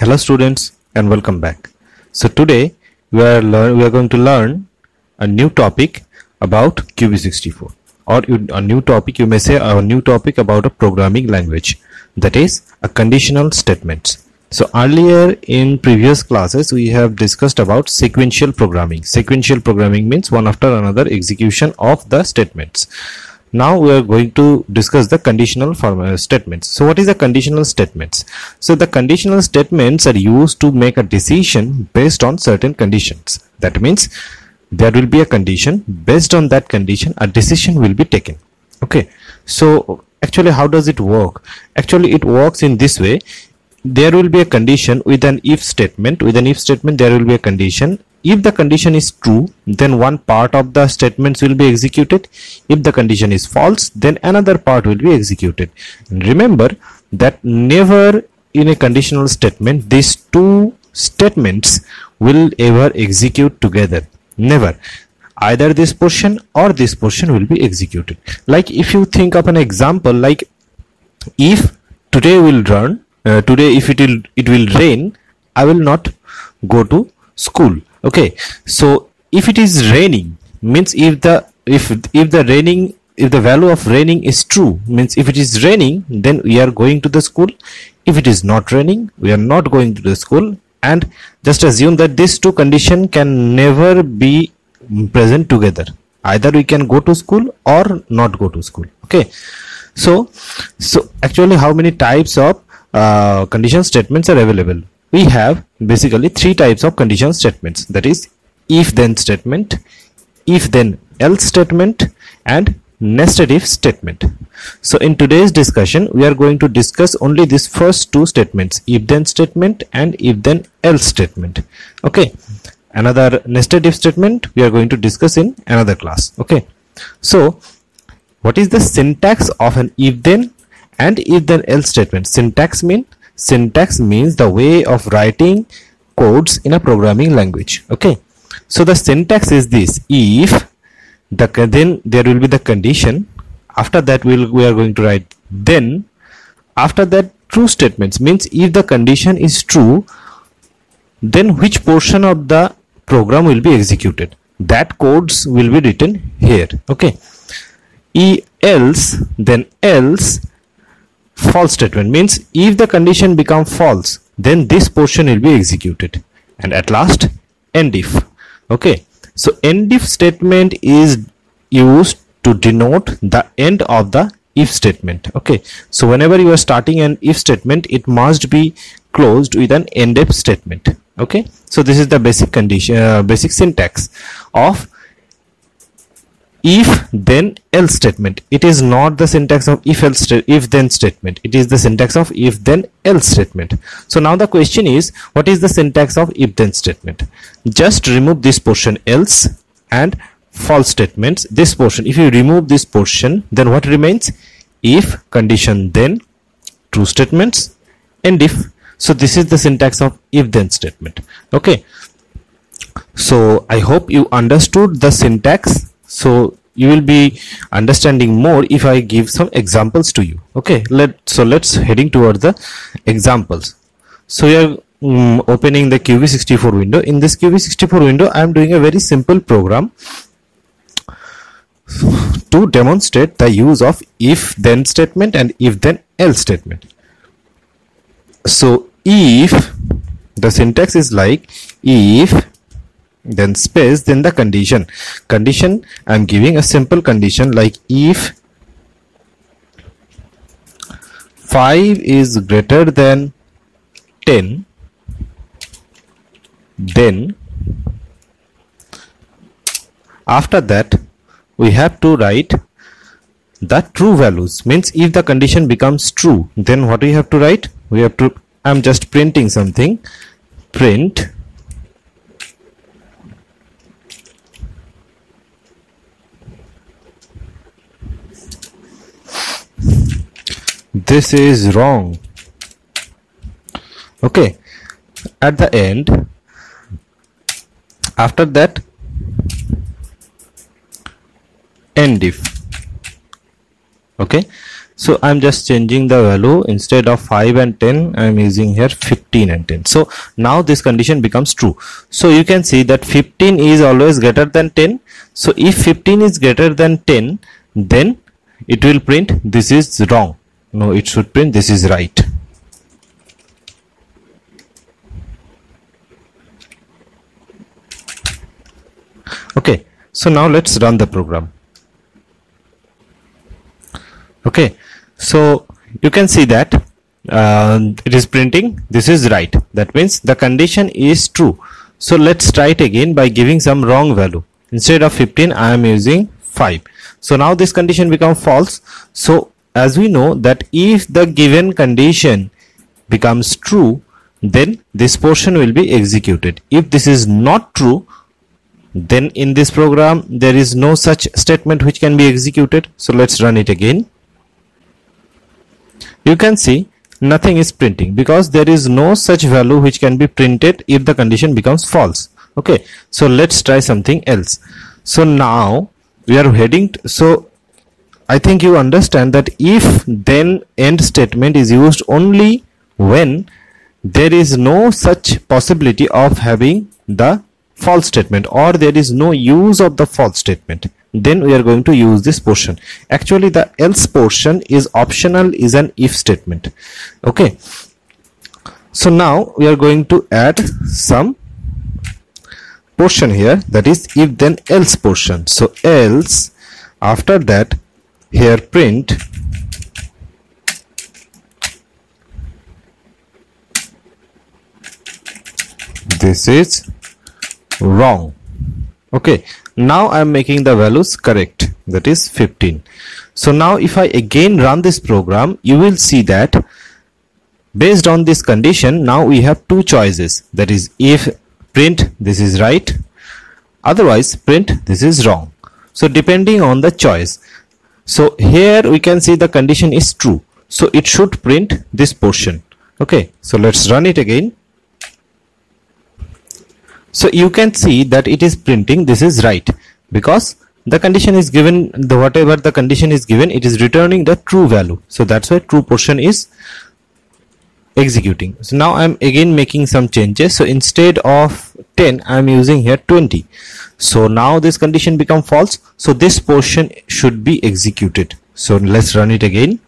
Hello students and welcome back. So today we are going to learn a new topic about QB64, or a new topic, you may say a new topic about a programming language, that is a conditional statements. So earlier in previous classes we have discussed about sequential programming. Sequential programming means one after another execution of the statements. Now we are going to discuss the conditional statements. So what is the conditional statements? So the conditional statements are used to make a decision based on certain conditions. That means there will be a condition, based on that condition a decision will be taken. Okay, so actually how does it work? Actually it works in this way. There will be a condition with an if statement. With an if statement there will be a condition. If the condition is true, then one part of the statements will be executed. If the condition is false, then another part will be executed. And remember that never in a conditional statement these two statements will ever execute together. Never. Either this portion or this portion will be executed. Like if you think of an example, like if today will run, today if it will rain, I will not go to school. Okay, so if it is raining, means if the value of raining is true, means if it is raining, then we are going to the school. If it is not raining, we are not going to the school. And just assume that these two conditions can never be present together. Either we can go to school or not go to school. Okay, so actually how many types of condition statements are available? We have basically three types of condition statements, that is if then statement, if then else statement, and nested if statement. So in today's discussion we are going to discuss only these first two statements, if then statement and if then else statement. Okay, another nested if statement we are going to discuss in another class. Okay, so what is the syntax of an if then and if then else statement? Syntax means the way of writing codes in a programming language. Okay, so the syntax is this: if then there will be the condition, after that we are going to write then, after that true statements, means if the condition is true, then which portion of the program will be executed, that codes will be written here. Okay, else, then else. False statement means if the condition becomes false, then this portion will be executed. And at last end if. Okay, so end if statement is used to denote the end of the if statement. Okay, so whenever you are starting an if statement, it must be closed with an end if statement. Okay, so this is the basic condition, basic syntax of if then else statement. It is not the syntax of if then statement, it is the syntax of if then else statement. So now the question is, what is the syntax of if then statement? Just remove this portion else and false statements, this portion. If you remove this portion, then what remains? If, condition, then true statements, and if. So this is the syntax of if then statement. Okay, so I hope you understood the syntax. So you will be understanding more if I give some examples to you. Okay, let's heading towards the examples. So we are opening the QB64 window. In this QB64 window I am doing a very simple program to demonstrate the use of if then statement and if then else statement. So if, the syntax is like if, then space, then the condition. I am giving a simple condition like if 5 is greater than 10, then after that we have to write the true values. Means if the condition becomes true, then what we have to write? We have to, I am just printing something, print this is wrong. Okay, at the end, after that end if. Okay, So I'm just changing the value. Instead of 5 and 10, I'm using here 15 and 10. So now this condition becomes true. So you can see that 15 is always greater than 10. So if 15 is greater than 10, then it will print this is wrong. No, it should print this is right. Okay, so now let's run the program. Okay, so you can see that it is printing this is right. That means the condition is true. So let's try it again by giving some wrong value. Instead of 15, I am using 5. So now this condition becomes false. So as we know that if the given condition becomes true, then this portion will be executed. If this is not true, then in this program there is no such statement which can be executed. So let's run it again. You can see nothing is printing because there is no such value which can be printed if the condition becomes false. Okay, so let's try something else. So now we are heading so I think you understand that if then end statement is used only when there is no such possibility of having the false statement, or there is no use of the false statement, then we are going to use this portion. Actually the else portion is optional, is an if statement. Okay, so now we are going to add some portion here, that is if then else portion. So else, after that here print this is wrong. Okay, now I am making the values correct, that is 15. So now if I again run this program, you will see that based on this condition now we have two choices, that is if print this is right, otherwise print this is wrong. So depending on the choice, so here we can see the condition is true, so it should print this portion. Okay, so let's run it again. So you can see that it is printing this is right because the condition is given, the whatever the condition is given, it is returning the true value. So that's why true portion is executing. So now I'm again making some changes. So instead of 10, I'm using here 20. So now this condition become false. So this portion should be executed. So let's run it again.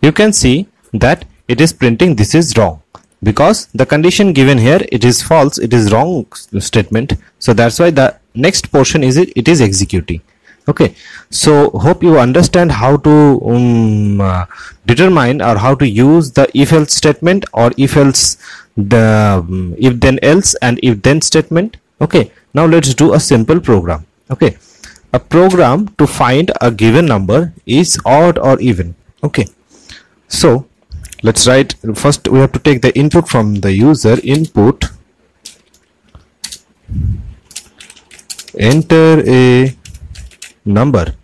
You can see that it is printing this is wrong because the condition given here it is false, it is wrong statement. So that's why the next portion is it is executing. Okay, so hope you understand how to determine or how to use the if else statement or if else the if then else and if then statement. Okay, now let's do a simple program. Okay, a program to find a given number is odd or even. Okay, so let's write. First we have to take the input from the user. Input, enter a number.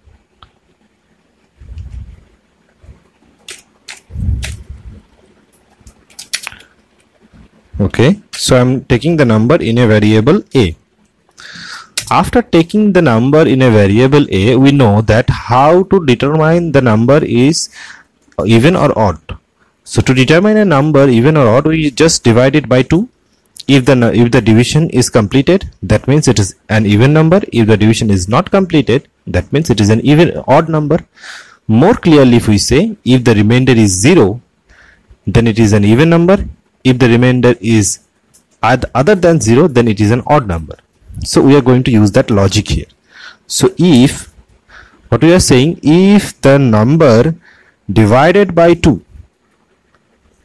Okay, so I'm taking the number in a variable a. After taking the number in a variable a, we know that how to determine the number is even or odd. So to determine a number even or odd, we just divide it by 2. If the division is completed, that means it is an even number. If the division is not completed, that means it is an even odd number. More clearly, if we say if the remainder is 0, then it is an even number. If the remainder is other than 0, then it is an odd number. So we are going to use that logic here. So if what we are saying, if the number divided by 2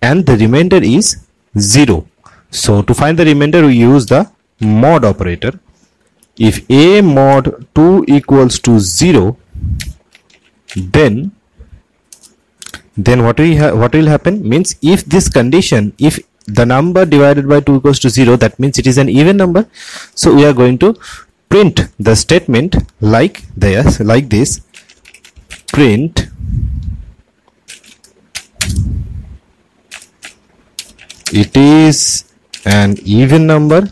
and the remainder is 0, so to find the remainder we use the mod operator. If a mod 2 equals to 0, then what will happen means, if this condition, if the number divided by 2 equals to 0, that means it is an even number. So we are going to print the statement like this, print it is an even number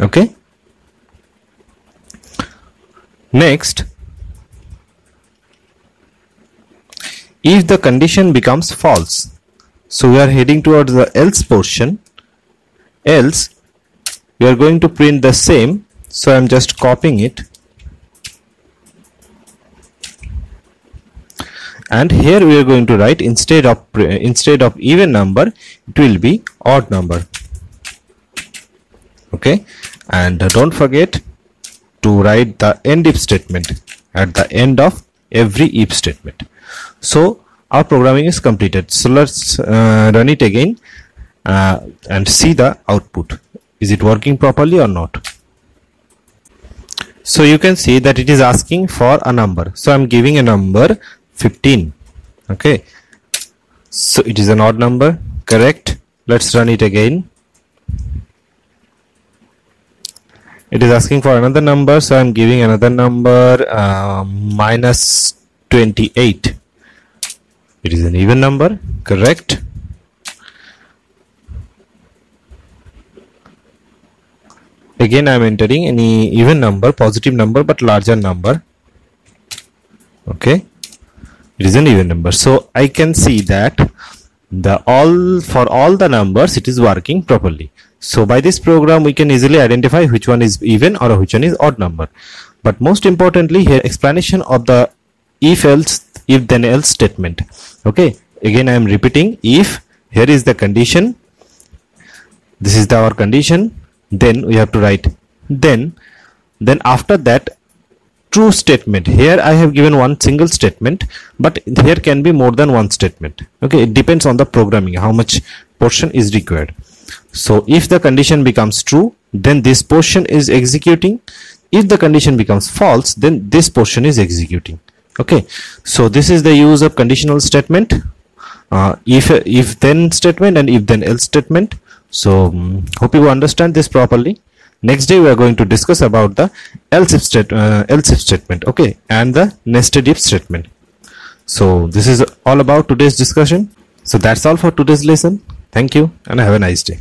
okay, Next, if the condition becomes false, so we are heading towards the else portion. Else we are going to print the same, so I am just copying it, and here we are going to write instead of even number, it will be odd number. Okay, and don't forget to write the end if statement at the end of every if statement. So our programming is completed. So let's run it again and see the output. Is it working properly or not? So you can see that it is asking for a number, so I'm giving a number 15. Okay, so it is an odd number, correct? Let's run it again. It is asking for another number, so I'm giving another number, minus 28. It is an even number, correct? Again I am entering any even number, positive number, but larger number. Okay, it is an even number. So I can see that for all the numbers it is working properly. So by this program we can easily identify which one is even or which one is odd number. But most importantly here, explanation of the if then else statement. Okay, again I am repeating, if here is the condition, this is our condition, then we have to write then after that true statement. Here I have given one single statement, but here can be more than one statement. Okay, it depends on the programming, how much portion is required. So if the condition becomes true, then this portion is executing. If the condition becomes false, then this portion is executing. Okay, so this is the use of conditional statement, if then statement and if then else statement. So hope you understand this properly. Next day we are going to discuss about the else if statement, okay, and the nested if statement. So this is all about today's discussion. So that's all for today's lesson. Thank you and have a nice day.